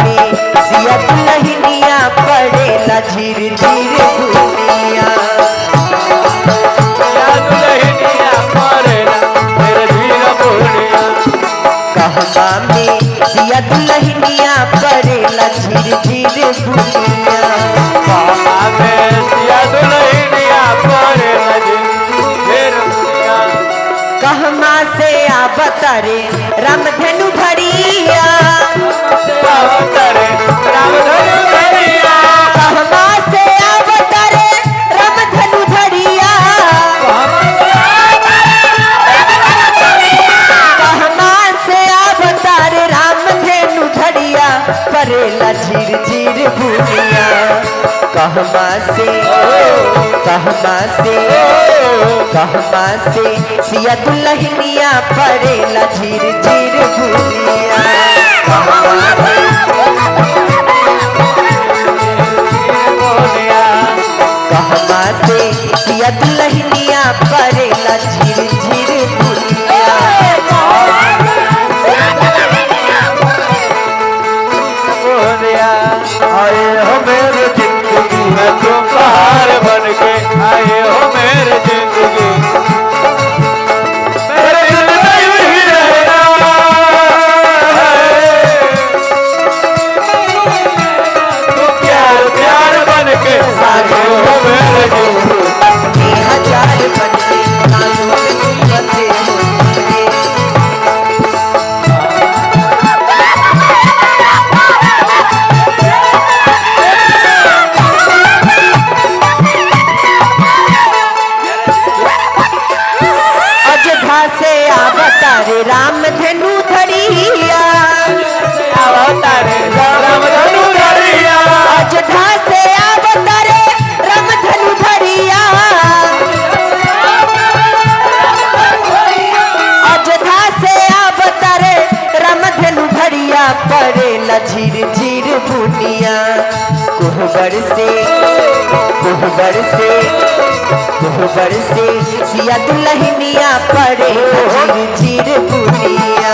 में सिया दुल्हनिया पड़ेला झिर झिर बुनिया। कहवा में सिया दुल्हनिया पड़ेला झिर झिर बुनिया। कहवा से आवतरे रामधनु धड़िया। कहवा से आवतरे रामधनु धड़िया। कहवा से आवतरे रामधनु धड़िया परेला झिर झिर बुनिया। कहवा से सिया दुल्हनिया पड़ेला झिर झिर बुनिया। कहवा से सिया दुल्हनिया पड़ेला झिर झिर बुनिया। आए हो मेरे जिंदगी में तुम बाहर बन के आए हो मेरे जिंदगी मेरे दिल में यूं ही रहना तुम प्यार प्यार बन के आए हो मेरे जिंदगी हजार बन के कानों में बसे से आवतारे रामधनु धड़िया। रामधनु धड़िया अयोध्या से आवतारे रामधनु धड़िया। अयोध्या से आवतारे रामधनु धड़िया पड़ेला झिर झिर बुनिया। कोहबर से सिया दुल्हनिया पड़ेला झिर झिर बुनिया।